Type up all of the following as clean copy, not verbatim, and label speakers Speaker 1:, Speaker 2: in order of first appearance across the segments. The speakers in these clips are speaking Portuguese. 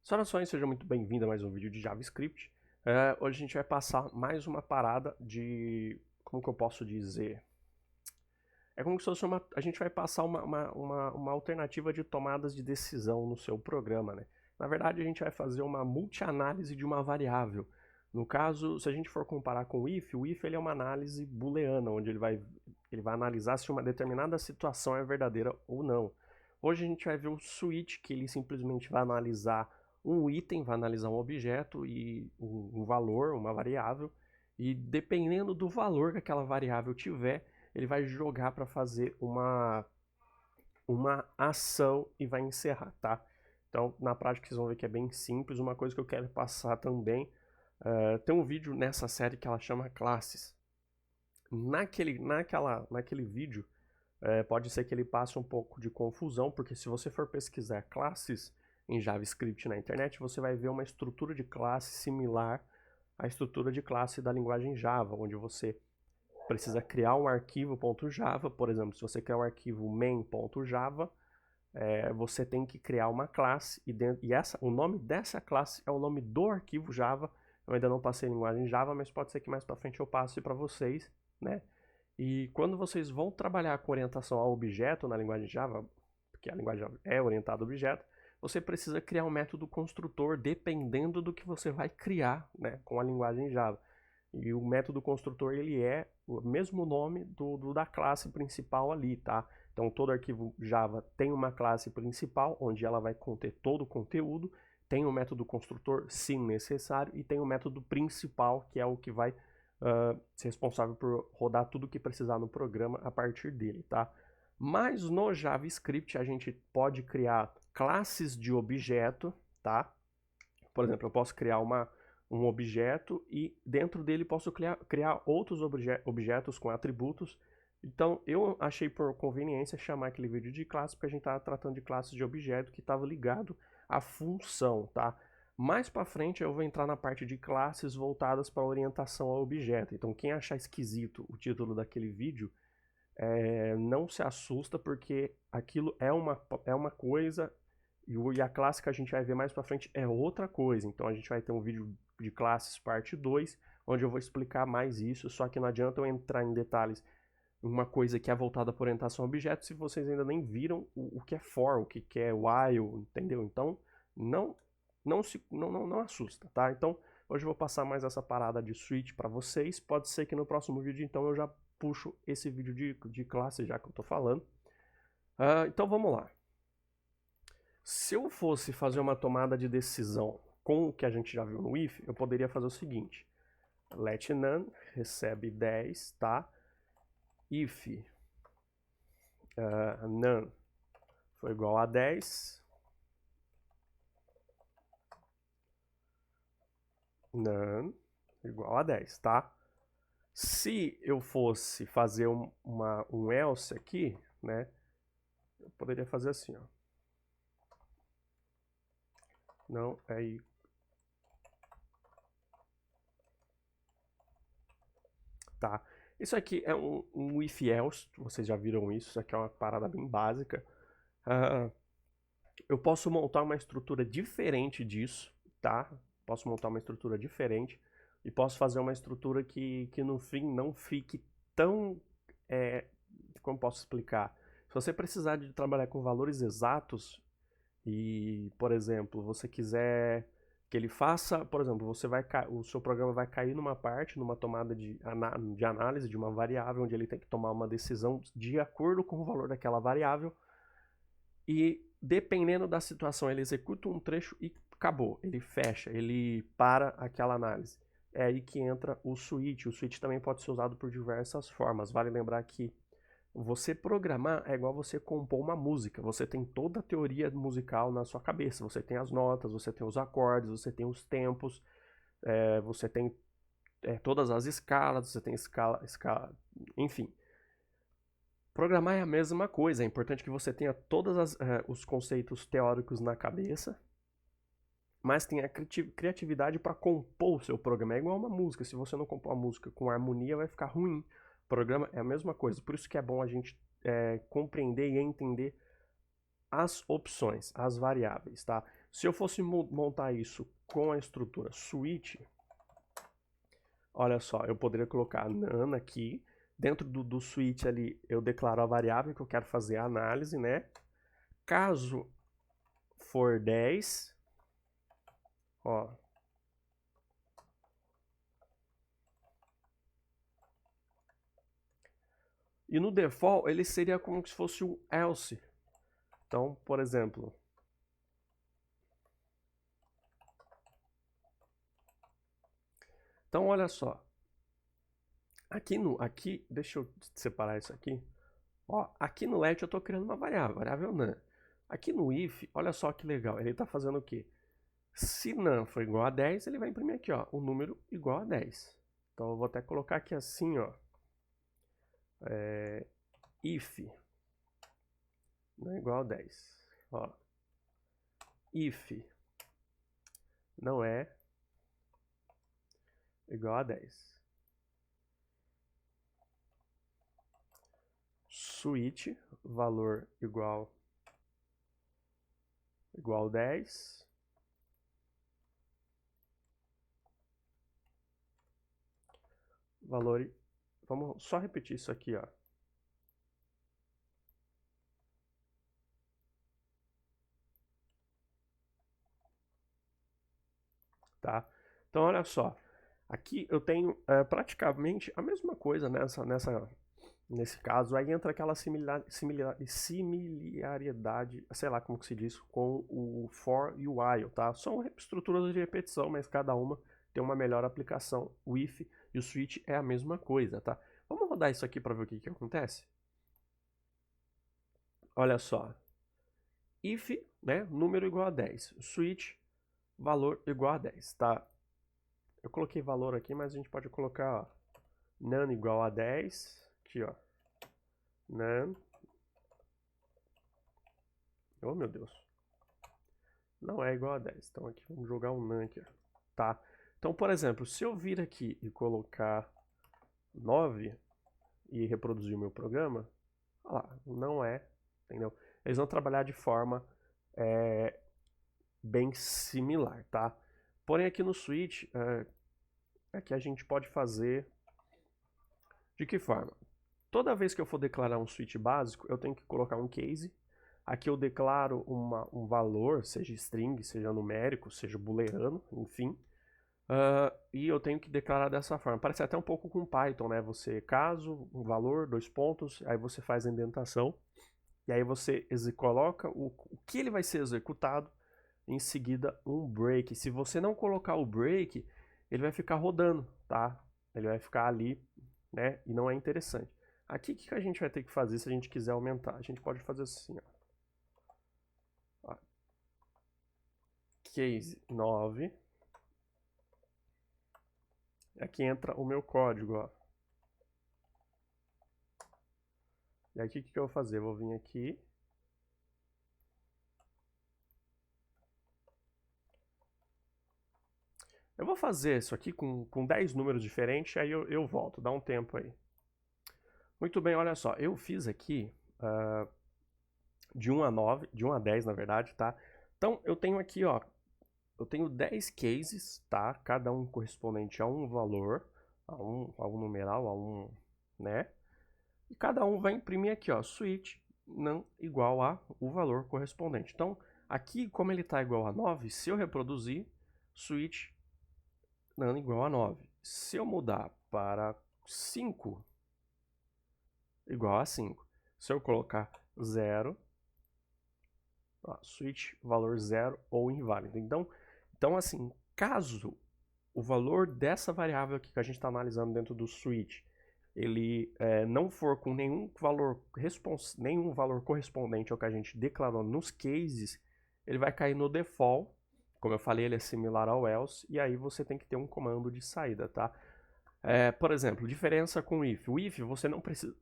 Speaker 1: Saudações, seja muito bem-vindo a mais um vídeo de JavaScript. Hoje a gente vai passar mais uma parada de... como que eu posso dizer? É como se fosse a gente vai passar uma alternativa de tomadas de decisão no seu programa, né? Na verdade, a gente vai fazer uma multi-análise de uma variável. No caso, se a gente for comparar com o if ele é uma análise booleana, onde ele vai analisar se uma determinada situação é verdadeira ou não. Hoje a gente vai ver o switch, que ele simplesmente vai analisar um item, vai analisar um objeto e um valor, uma variável, e dependendo do valor que aquela variável tiver, ele vai jogar para fazer uma ação e vai encerrar, tá? Então, na prática, vocês vão ver que é bem simples. Uma coisa que eu quero passar também, tem um vídeo nessa série que ela chama Classes. Naquele vídeo, pode ser que ele passe um pouco de confusão, porque se você for pesquisar classes em JavaScript na internet, você vai ver uma estrutura de classe similar à estrutura de classe da linguagem Java, onde você precisa criar um arquivo .java, por exemplo, se você criar um arquivo main.java, você tem que criar uma classe o nome dessa classe é o nome do arquivo Java. Eu ainda não passei em linguagem Java, mas pode ser que mais para frente eu passe para vocês, né? E quando vocês vão trabalhar com orientação a objeto na linguagem Java, porque a linguagem Java é orientada a objeto, você precisa criar um método construtor dependendo do que você vai criar, né, com a linguagem Java. E o método construtor ele é o mesmo nome da classe principal ali, tá? Então todo arquivo Java tem uma classe principal, onde ela vai conter todo o conteúdo, tem um método construtor, se necessário, e tem o método principal, que é o que vai ser responsável por rodar tudo que precisar no programa a partir dele, tá? Mas no JavaScript a gente pode criar classes de objeto, tá? Por exemplo, eu posso criar um objeto e dentro dele posso criar outros objetos com atributos. Então eu achei por conveniência chamar aquele vídeo de classe, porque a gente estava tratando de classes de objeto que estava ligado à função, tá? Mais para frente eu vou entrar na parte de classes voltadas para orientação ao objeto. Então quem achar esquisito o título daquele vídeo, não se assusta, porque aquilo é uma coisa e a classe que a gente vai ver mais para frente é outra coisa. Então a gente vai ter um vídeo de classes parte 2, onde eu vou explicar mais isso, só que não adianta eu entrar em detalhes uma coisa que é voltada para orientação a objetos se vocês ainda nem viram o que é for, o que é while, entendeu? Então não assusta, tá? Então hoje eu vou passar mais essa parada de switch para vocês. Pode ser que no próximo vídeo então eu já puxo esse vídeo de classe, já que eu tô falando. Então vamos lá. Se eu fosse fazer uma tomada de decisão com o que a gente já viu no if, eu poderia fazer o seguinte: let none recebe 10, tá? If none for igual a 10, none igual a 10, tá? Se eu fosse fazer um else aqui, né, eu poderia fazer assim, ó. Não é tá? Isso aqui é um if else, vocês já viram isso aqui é uma parada bem básica. Eu posso montar uma estrutura diferente disso, tá? Posso montar uma estrutura diferente e posso fazer uma estrutura que no fim não fique tão... como posso explicar? Se você precisar de trabalhar com valores exatos e, por exemplo, você quiser que ele faça, por exemplo, o seu programa vai cair numa parte, numa tomada de análise de uma variável, onde ele tem que tomar uma decisão de acordo com o valor daquela variável, e dependendo da situação ele executa um trecho e acabou, ele fecha, ele para aquela análise. É aí que entra o switch. O switch também pode ser usado por diversas formas. Vale lembrar que você programar é igual você compor uma música. Você tem toda a teoria musical na sua cabeça. Você tem as notas, você tem os acordes, você tem os tempos, você tem todas as escalas, você tem escala, enfim. Programar é a mesma coisa. É importante que você tenha todos os conceitos teóricos na cabeça, mas tenha criatividade para compor o seu programa. É igual uma música. Se você não compor a música com harmonia, vai ficar ruim. Programa é a mesma coisa. Por isso que é bom a gente compreender e entender as opções, as variáveis, tá? Se eu fosse montar isso com a estrutura switch, olha só, eu poderia colocar none aqui. Dentro do switch ali, eu declaro a variável que eu quero fazer a análise, né? Caso for 10, ó. E no default, ele seria como se fosse um else. Então, por exemplo, então olha só. Aqui, deixa eu separar isso aqui. Ó, aqui no let eu estou criando uma variável none. Aqui no if, olha só que legal, ele está fazendo o quê? Se none for igual a 10, ele vai imprimir aqui, ó, o número igual a 10. Então eu vou até colocar aqui assim, ó, if não é igual a 10. Ó, if não é igual a 10. Switch, valor igual a 10. Valor, vamos só repetir isso aqui, ó. Tá? Então, olha só. Aqui eu tenho praticamente a mesma coisa nesse caso. Aí entra aquela similaridade, sei lá como que se diz, com o for e o while, tá? São estruturas de repetição, mas cada uma tem uma melhor aplicação. O if e o switch é a mesma coisa, tá? Vamos rodar isso aqui para ver o que acontece? Olha só. If, né, número igual a 10. Switch, valor igual a 10, tá? Eu coloquei valor aqui, mas a gente pode colocar, ó, none igual a 10. Aqui, ó. None. Oh, meu Deus. Não é igual a 10. Então aqui, vamos jogar um none aqui, ó. Tá? Então, por exemplo, se eu vir aqui e colocar 9 e reproduzir o meu programa, olha lá, não é, entendeu? Eles vão trabalhar de forma bem similar, tá? Porém, aqui no switch, aqui a gente pode fazer de que forma? Toda vez que eu for declarar um switch básico, eu tenho que colocar um case. Aqui eu declaro um valor, seja string, seja numérico, seja booleano, enfim. E eu tenho que declarar dessa forma. Parece até um pouco com Python, né? Você caso, um valor, 2 pontos, aí você faz a indentação. E aí você coloca o que ele vai ser executado, em seguida um break. Se você não colocar o break, ele vai ficar rodando, tá? Ele vai ficar ali, né? E não é interessante. Aqui, o que a gente vai ter que fazer se a gente quiser aumentar? A gente pode fazer assim, ó. Case 9. Aqui entra o meu código, ó. E aqui, o que eu vou fazer? Eu vou vir aqui. Eu vou fazer isso aqui com 10 números diferentes, aí eu volto, dá um tempo aí. Muito bem, olha só, eu fiz aqui de 1 a 9, de 1 a 10 na verdade, tá? Então eu tenho aqui, ó, eu tenho 10 cases, tá? Cada um correspondente a um valor, a um numeral, a um, né? E cada um vai imprimir aqui, ó, switch não igual a o valor correspondente. Então, aqui, como ele está igual a 9, se eu reproduzir, switch não igual a 9. Se eu mudar para 5, igual a 5. Se eu colocar 0, ó, switch valor 0 ou inválido. Então, assim, caso o valor dessa variável aqui que a gente está analisando dentro do switch, ele não for com nenhum valor correspondente ao que a gente declarou nos cases, ele vai cair no default. Como eu falei, ele é similar ao else, e aí você tem que ter um comando de saída, tá? Por exemplo, diferença com o if. O if você não precisa...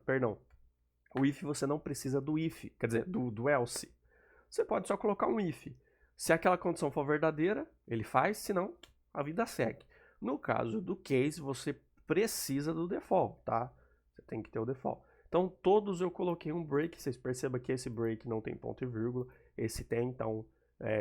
Speaker 1: Perdão. O if você não precisa do if, quer dizer, do else. Você pode só colocar um if. Se aquela condição for verdadeira, ele faz, senão a vida segue. No caso do case, você precisa do default, tá? Você tem que ter o default. Então todos eu coloquei um break, vocês percebam que esse break não tem ponto e vírgula, esse tem, então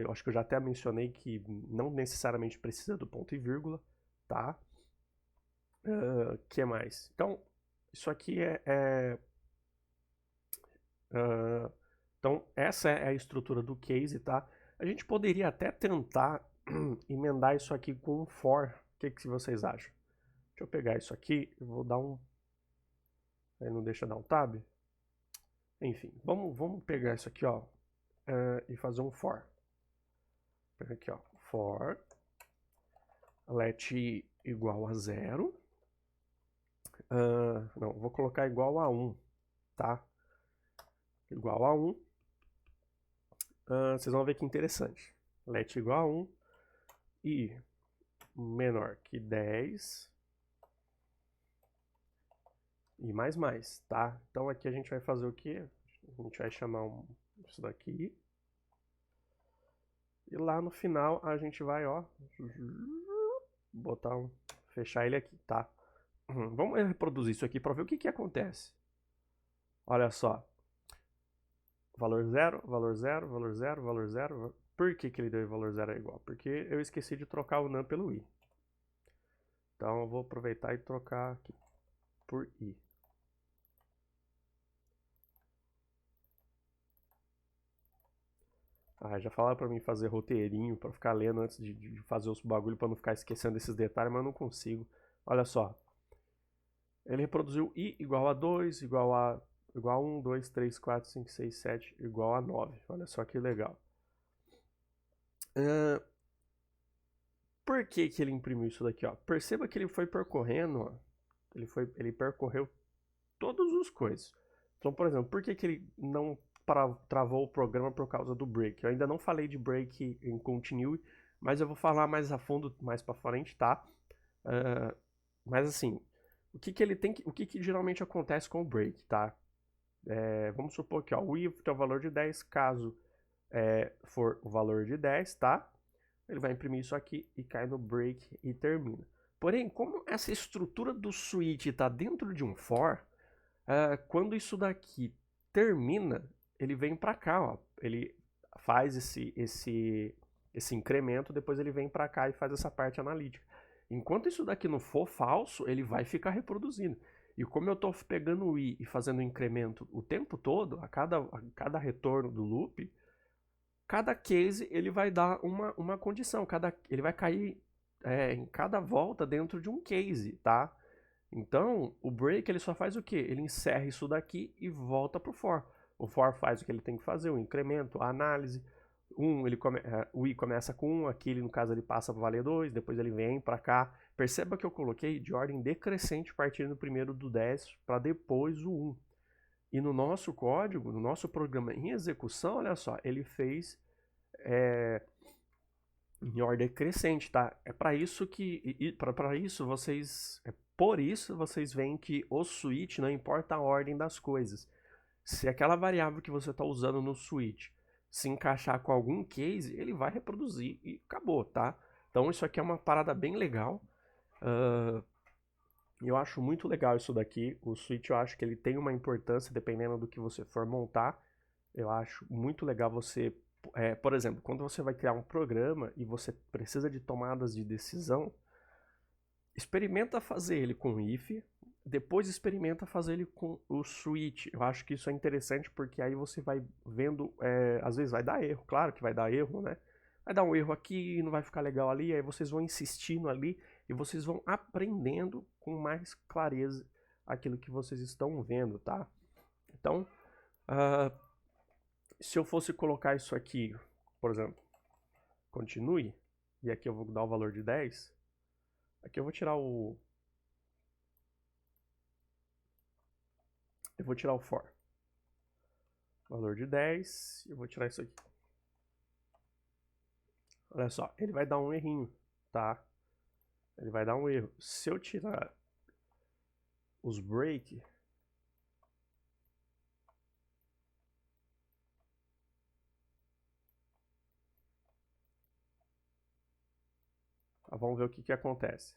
Speaker 1: eu acho que eu já até mencionei que não necessariamente precisa do ponto e vírgula, tá? Que mais? Então, isso aqui então, essa é a estrutura do case, tá? A gente poderia até tentar emendar isso aqui com um for. O que vocês acham? Deixa eu pegar isso aqui, eu vou dar um... Aí não deixa dar um tab? Enfim, vamos pegar isso aqui, ó, e fazer um for. Pega aqui, ó, for let igual a 0. Não, vou colocar igual a 1, tá? Igual a 1. Vocês vão ver que interessante. Let igual a 1 e menor que 10 e mais, tá? Então aqui a gente vai fazer o que? A gente vai chamar isso daqui. E lá no final a gente vai, ó, botar fechar ele aqui, tá? Vamos reproduzir isso aqui para ver o que acontece. Olha só. Valor 0, valor 0, valor 0, valor 0. Por que ele deu valor 0 é igual? Porque eu esqueci de trocar o num pelo i. Então eu vou aproveitar e trocar aqui por i. Já falaram pra mim fazer roteirinho, pra ficar lendo antes de fazer os bagulho, pra não ficar esquecendo esses detalhes, mas eu não consigo. Olha só. Ele reproduziu i igual a 2, igual a 1, 2, 3, 4, 5, 6, 7, igual a 9. Olha só que legal. Por que ele imprimiu isso daqui, ó? Perceba que ele foi percorrendo, ó. Ele percorreu todas as coisas. Então, por exemplo, por que ele não travou o programa por causa do break? Eu ainda não falei de break em continue, mas eu vou falar mais a fundo mais para frente, tá? Mas assim, o que geralmente acontece com o break, tá? Vamos supor que ó, o if tem o valor de 10, caso for o valor de 10, tá? Ele vai imprimir isso aqui e cai no break e termina. Porém, como essa estrutura do switch está dentro de um for, quando isso daqui termina, ele vem para cá, ó. Ele faz esse incremento, depois ele vem para cá e faz essa parte analítica. Enquanto isso daqui não for falso, ele vai ficar reproduzindo. E como eu estou pegando o i e fazendo o incremento o tempo todo, a cada retorno do loop, cada case ele vai dar uma condição, ele vai cair em cada volta dentro de um case, tá? Então, o break ele só faz o quê? Ele encerra isso daqui e volta pro for. O for faz o que ele tem que fazer, o incremento, a análise. O i começa com 1, aqui no caso ele passa para valer 2, depois ele vem para cá. Perceba que eu coloquei de ordem decrescente partindo primeiro do 10 para depois o 1. E no nosso código, no nosso programa em execução, olha só, ele fez em ordem crescente, tá? É para isso que, para isso vocês, por isso vocês veem que o switch não importa a ordem das coisas. Se aquela variável que você está usando no switch se encaixar com algum case, ele vai reproduzir e acabou, tá? Então isso aqui é uma parada bem legal. Eu acho muito legal isso daqui. O switch eu acho que ele tem uma importância dependendo do que você for montar. Eu acho muito legal você... por exemplo, quando você vai criar um programa e você precisa de tomadas de decisão, experimenta fazer ele com if, depois experimenta fazer ele com o switch. Eu acho que isso é interessante porque aí você vai vendo, às vezes vai dar erro, claro que vai dar erro, né? Vai dar um erro aqui, não vai ficar legal ali, aí vocês vão insistindo ali e vocês vão aprendendo com mais clareza aquilo que vocês estão vendo, tá? Então, se eu fosse colocar isso aqui, por exemplo, continue, e aqui eu vou dar o valor de 10, aqui eu vou tirar o... Eu vou tirar o for. Valor de 10, eu vou tirar isso aqui. Olha só, ele vai dar um errinho, tá? Ele vai dar um erro. Se eu tirar os break, vamos ver o que acontece.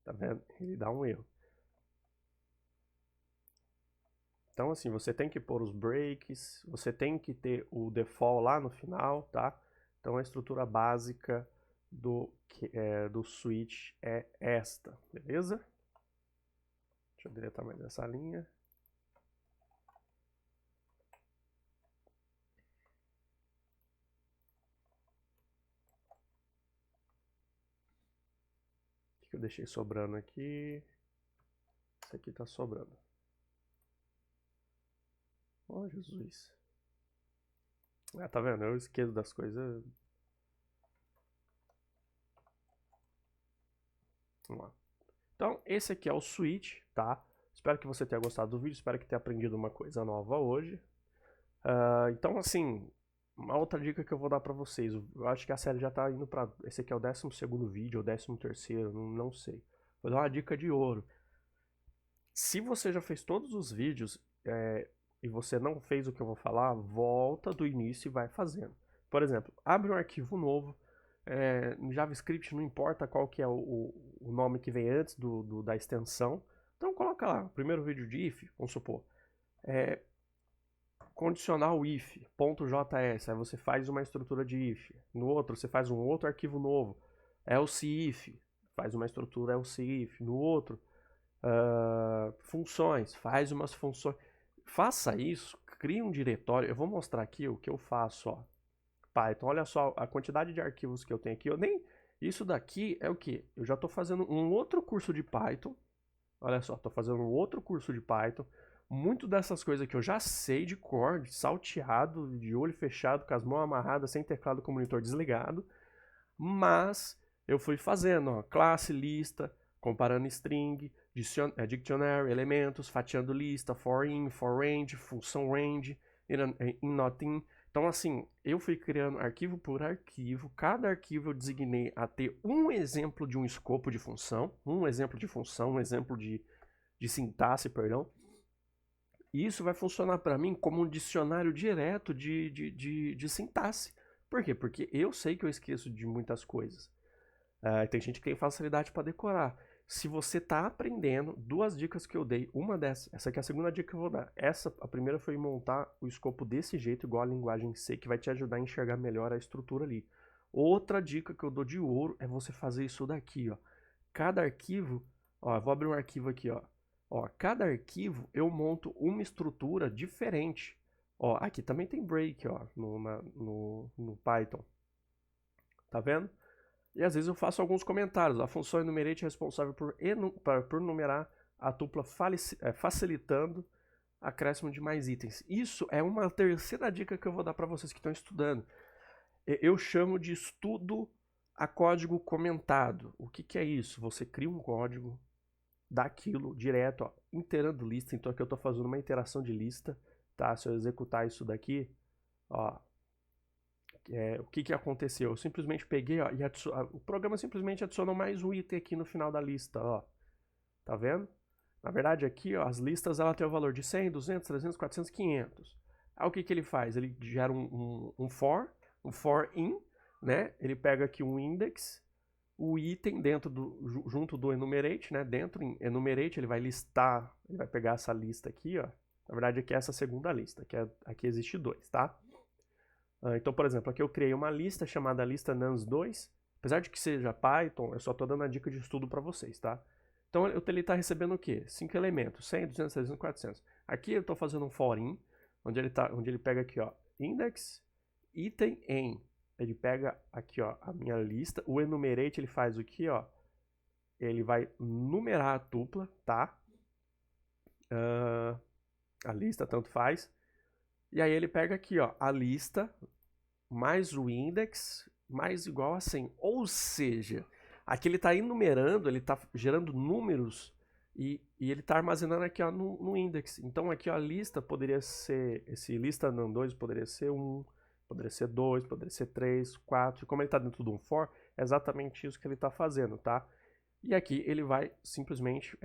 Speaker 1: Tá vendo? Ele dá um erro. Então, assim, você tem que pôr os breaks, você tem que ter o default lá no final, tá? Então, a estrutura básica do switch é esta, beleza? Deixa eu deletar mais essa linha. O que eu deixei sobrando aqui? Isso aqui tá sobrando. Oh, Jesus. Ah, tá vendo? Eu esqueço das coisas. Vamos lá. Então, esse aqui é o switch, tá? Espero que você tenha gostado do vídeo, espero que tenha aprendido uma coisa nova hoje. Então, assim, uma outra dica que eu vou dar pra vocês. Eu acho que a série já tá indo pra... Esse aqui é o 12º vídeo, ou 13º, não sei. Vou dar uma dica de ouro. Se você já fez todos os vídeos e você não fez o que eu vou falar, volta do início e vai fazendo. Por exemplo, abre um arquivo novo. Em JavaScript não importa qual que é o nome que vem antes da extensão. Então coloca lá, primeiro vídeo de if, vamos supor. Condicional if, .js, aí você faz uma estrutura de if. No outro, você faz um outro arquivo novo. Else if, faz uma estrutura else if. No outro, funções, faz umas funções. Faça isso, crie um diretório. Eu vou mostrar aqui o que eu faço, ó. Python, olha só a quantidade de arquivos que eu tenho aqui. Isso daqui é o que? Eu já estou fazendo um outro curso de Python. Olha só, estou fazendo um outro curso de Python. Muito dessas coisas que eu já sei de cor, salteado, de olho fechado, com as mãos amarradas, sem teclado com o monitor desligado. Mas eu fui fazendo, ó, classe, lista, comparando string, dictionary, elementos, fatiando lista, for in, for range, função range, in not in. Então, assim, eu fui criando arquivo por arquivo. Cada arquivo eu designei a ter um exemplo de um escopo de função, um exemplo de sintaxe, perdão. E isso vai funcionar para mim como um dicionário direto de sintaxe. Por quê? Porque eu sei que eu esqueço de muitas coisas. Tem gente que tem facilidade para decorar. Se você está aprendendo, duas dicas que eu dei, uma dessas, essa aqui é a segunda dica que eu vou dar. A primeira foi montar o escopo desse jeito, igual a linguagem C, que vai te ajudar a enxergar melhor a estrutura ali. Outra dica que eu dou de ouro é você fazer isso daqui, ó. Cada arquivo, ó, eu vou abrir um arquivo aqui, ó. Ó, cada arquivo eu monto uma estrutura diferente. Ó, aqui também tem break, ó, no Python. Tá vendo? E às vezes eu faço alguns comentários. A função enumerate é responsável por numerar a tupla, facilitando acréscimo de mais itens. Isso é uma terceira dica que eu vou dar para vocês que estão estudando. Eu chamo de estudo a código comentado. O que é isso? Você cria um código daquilo direto, ó, iterando lista. Então aqui eu estou fazendo uma iteração de lista, tá? Se eu executar isso daqui, ó, o que aconteceu? Eu simplesmente peguei, ó, e o programa simplesmente adicionou mais um item aqui no final da lista, ó. Tá vendo? Na verdade aqui, ó, as listas ela tem o valor de 100, 200, 300, 400, 500. Aí o que ele faz? Ele gera um for in, né? Ele pega aqui um index, o item junto do enumerate, né? Dentro em enumerate ele vai listar, ele vai pegar essa lista aqui, ó. Na verdade aqui é essa segunda lista, aqui existe 2, tá? Então, por exemplo, aqui eu criei uma lista chamada lista nums2. Apesar de que seja Python, eu só estou dando a dica de estudo para vocês, tá? Então ele está recebendo o quê? 5 elementos, 100, 200, 300, 400. Aqui eu estou fazendo um for in, onde ele pega aqui, ó, index, item em. Ele pega aqui, ó, a minha lista. O enumerate ele faz o que, ó? Ele vai numerar a tupla, tá? A lista, tanto faz. E aí ele pega aqui, ó, a lista mais o index mais igual a 100. Ou seja, aqui ele está enumerando, ele está gerando números e ele está armazenando aqui, ó, no index. Então aqui, ó, a lista poderia ser, esse lista num2 poderia ser 1, poderia ser 2, poderia ser 3, 4. Como ele está dentro de um for, é exatamente isso que ele está fazendo, tá? E aqui ele vai simplesmente,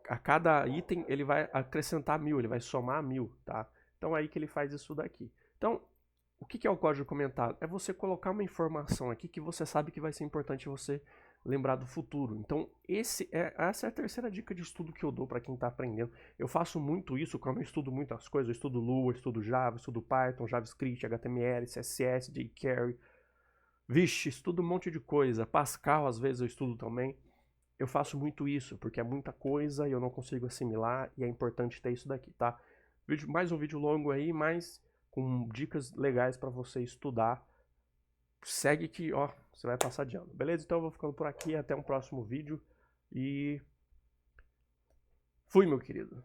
Speaker 1: a cada item ele vai acrescentar 1000, ele vai somar 1000, tá? Então é aí que ele faz isso daqui. Então, o que é o código comentado? É você colocar uma informação aqui que você sabe que vai ser importante você lembrar do futuro. Então, essa é a terceira dica de estudo que eu dou para quem está aprendendo. Eu faço muito isso quando eu estudo muitas coisas. Eu estudo Lua, estudo Java, estudo Python, JavaScript, HTML, CSS, jQuery. Vixe, estudo um monte de coisa. Pascal, às vezes, eu estudo também. Eu faço muito isso, porque é muita coisa e eu não consigo assimilar, e é importante ter isso daqui, tá? Mais um vídeo longo aí, mas com dicas legais para você estudar. Segue que, ó, você vai passar de ano. Beleza? Então eu vou ficando por aqui, até um próximo vídeo e fui, meu querido.